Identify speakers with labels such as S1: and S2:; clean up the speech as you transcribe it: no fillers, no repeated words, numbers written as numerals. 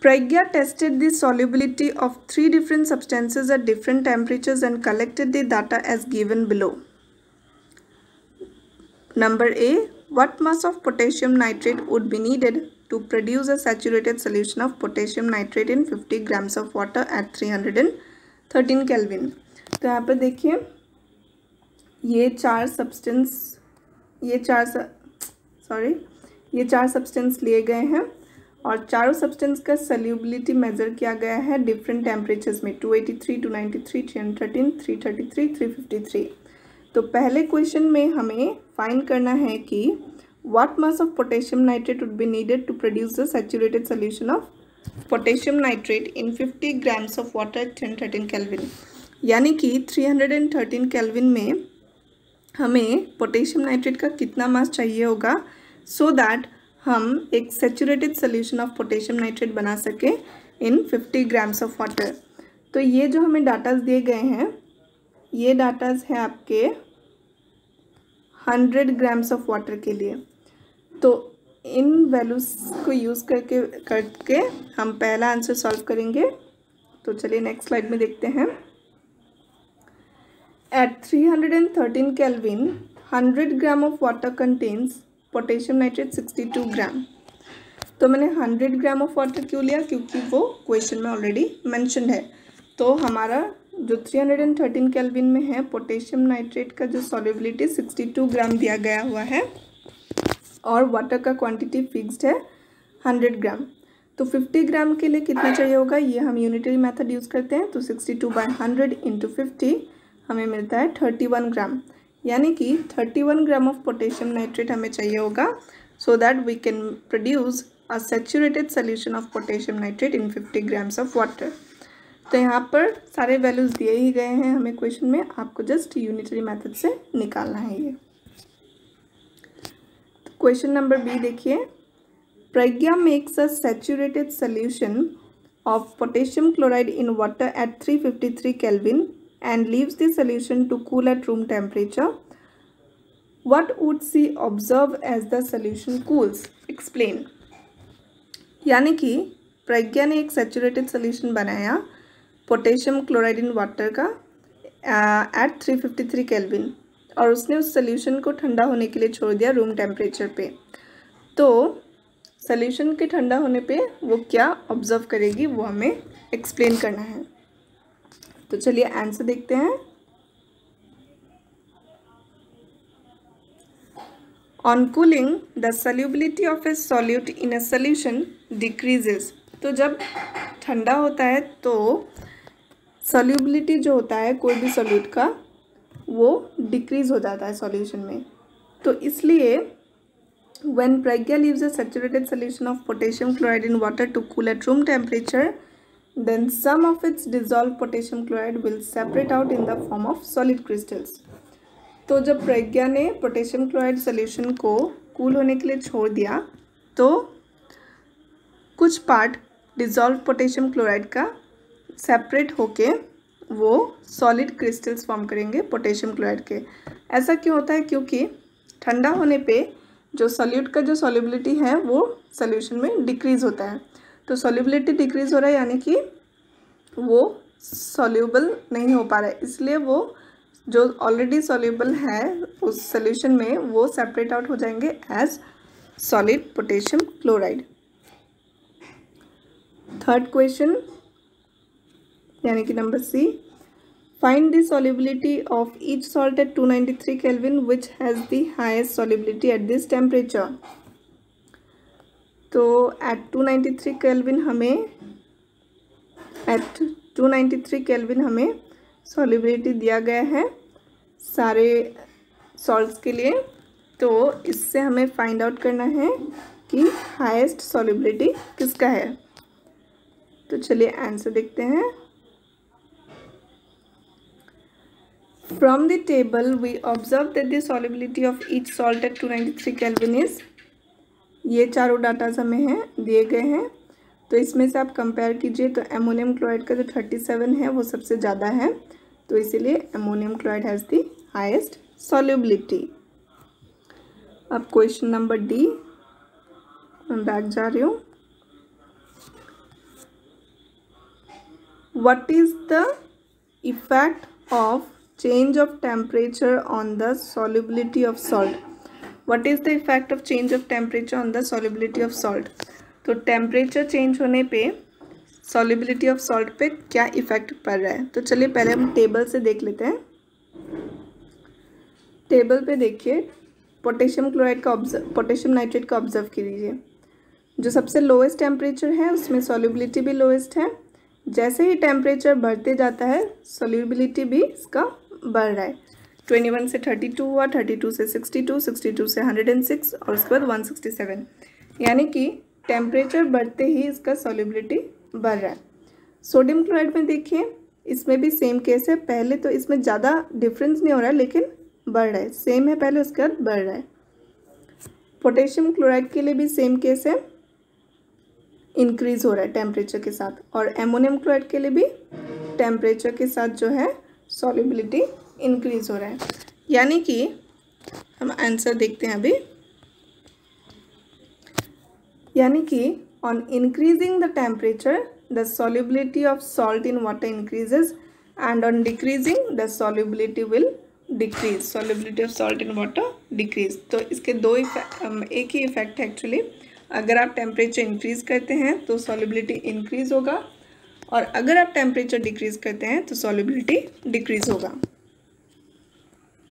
S1: Pragya tested the solubility of 3 different substances at different temperatures and collected the data as given below. Number A, what mass of potassium nitrate would be needed to produce a saturated solution of potassium nitrate in 50 grams of water at 313 Kelvin? तो यहाँ पर देखिए ये चार substance लिए गए हैं और चारों सब्सटेंस का सॉल्युबिलिटी मेजर किया गया है डिफरेंट टेम्परेचर्स में 283, 293, 313, 333, 353। तो पहले क्वेश्चन में हमें फाइंड करना है कि what mass of potassium nitrate would be needed to produce a saturated solution of potassium nitrate in 50 grams of water at 313 kelvin. यानी कि 313 केल्विन में हमें पोटेशियम नाइट्रेट का कितना मास चाहिए होगा सो दैट हम एक saturated solution of potassium nitrate बना सकें इन 50 ग्राम्स ऑफ वाटर। तो ये जो हमें डाटाज दिए गए हैं ये डाटाज है आपके 100 ग्राम्स ऑफ वाटर के लिए। तो इन वैल्यूज को यूज़ करके हम पहला आंसर सॉल्व करेंगे। तो चलिए नेक्स्ट स्लाइड में देखते हैं। At 313 kelvin 100 gram of water contains potassium nitrate 62 gram. तो मैंने 100 ग्राम ऑफ वाटर क्यों लिया, क्योंकि वो क्वेश्चन में ऑलरेडी मेंशन है। तो हमारा जो 313 केल्विन में है पोटेशियम नाइट्रेट का जो सॉल्युबिलिटी 62 ग्राम दिया गया हुआ है और वाटर का क्वांटिटी फिक्स्ड है 100 ग्राम। तो 50 ग्राम के लिए कितना चाहिए होगा, ये हम यूनिटरी मेथड यूज़ करते हैं। तो 62/100 इंटू 50 हमें मिलता है 31 ग्राम। यानी कि 31 ग्राम ऑफ पोटेशियम नाइट्रेट हमें चाहिए होगा so that we can produce a saturated solution of potassium nitrate in 50 grams of water. तो यहाँ पर सारे वैल्यूज़ दिए ही गए हैं हमें क्वेश्चन में, आपको जस्ट यूनिटरी मेथड से निकालना है ये। तो क्वेश्चन नंबर बी देखिए, Pragya makes a saturated solution of potassium chloride in water at 353 kelvin and leaves the solution to cool at room temperature. What would she observe as the solution cools? Explain. यानी कि प्रज्ञा ने एक saturated solution बनाया potassium chloride in water का eight 353 kelvin और उसने उस solution को ठंडा होने के लिए छोड़ दिया रूम टेम्परेचर पे। तो सोल्यूशन के ठंडा होने पे वो क्या ऑब्जर्व करेगी वो हमें एक्सप्लेन करना है। तो चलिए आंसर देखते हैं। On cooling the solubility of A solute in a solution decreases. तो जब ठंडा होता है तो सॉल्युबिलिटी जो होता है कोई भी सॉल्यूट का वो डिक्रीज हो जाता है सॉल्यूशन में। तो इसलिए when Pragya leaves a saturated solution of potassium chloride in water to cool at room temperature then some of its dissolved potassium chloride will separate out in the form of solid crystals। तो जब प्रज्ञा ने potassium chloride solution को cool होने के लिए छोड़ दिया तो कुछ पार्ट डिजॉल्व पोटेशियम क्लोराइड का सेपरेट होके वो सॉलिड क्रिस्टल्स फॉर्म करेंगे पोटेशियम क्लोराइड के। ऐसा क्यों होता है, क्योंकि ठंडा होने पे जो सॉल्यूट का जो सॉल्युबिलिटी है वो सोल्यूशन में डिक्रीज होता है। तो सॉल्युबिलिटी डिक्रीज हो रहा है यानी कि वो सॉल्यूबल नहीं हो पा रहा है, इसलिए वो जो ऑलरेडी सॉल्यूबल है उस सोल्यूशन में वो सेपरेट आउट हो जाएंगे as solid potassium chloride. Third question यानी कि number C, find the solubility of each salt at 293 kelvin which has the highest solubility at this temperature. तो एट 293 केल्विन हमें सॉल्युबिलिटी दिया गया है सारे सॉल्ट्स के लिए। तो इससे हमें फाइंड आउट करना है कि हाईएस्ट सॉल्युबिलिटी किसका है। तो चलिए आंसर देखते हैं। From the table we observe that the solubility of each salt at 293 kelvin is, ये चारों डाटाज हमें हैं दिए गए हैं। तो इसमें से आप कंपेयर कीजिए तो अमोनियम क्लोराइड का जो 37 है वो सबसे ज़्यादा है, तो इसीलिए ammonium chloride has the highest solubility. अब क्वेश्चन नंबर डी, मैं बैक जा रही हूँ। What is the effect of change of temperature on the solubility of salt. What is the effect of change of temperature on the solubility of salt. तो temperature change होने पे solubility of salt पे क्या effect पड़ रहा है। तो चलिए पहले हम टेबल से देख लेते हैं। टेबल पे देखिए, पोटेशियम क्लोराइड का पोटेशियम नाइट्रेट का ऑब्जर्व कीजिए। जो सबसे लोएस्ट टेम्परेचर है उसमें सॉल्युबिलिटी भी लोएस्ट है। जैसे ही टेम्परेचर बढ़ते जाता है सॉल्युबिलिटी भी इसका बढ़ रहा है। 21 से 32 हुआ, 32 से 62, 62 से 106 और उसके बाद 167, यानी कि टेम्परेचर बढ़ते ही इसका सॉल्युबिलिटी बढ़ रहा है। सोडियम क्लोराइड में देखिए, इसमें भी सेम केस है। पहले तो इसमें ज़्यादा डिफरेंस नहीं हो रहा है लेकिन बढ़ रहा है, सेम है पहले उसके बाद बढ़ रहा है। पोटेशियम क्लोराइड के लिए भी सेम केस है, इंक्रीज हो रहा है टेम्परेचर के साथ। और एमोनियम क्लोराइड के लिए भी टेम्परेचर के साथ जो है सॉल्युबिलिटी इंक्रीज हो रहा है। यानी कि हम आंसर देखते हैं अभी, यानी कि on increasing the temperature the solubility of salt in water increases and on decreasing the solubility will decrease. Solubility of salt in water decrease. तो इसके दो एक ही इफेक्ट है एक्चुअली। अगर आप टेम्परेचर इंक्रीज करते हैं तो सॉल्युबिलिटी इंक्रीज होगा, और अगर आप टेम्परेचर डिक्रीज करते हैं तो सॉल्युबिलिटी डिक्रीज होगा।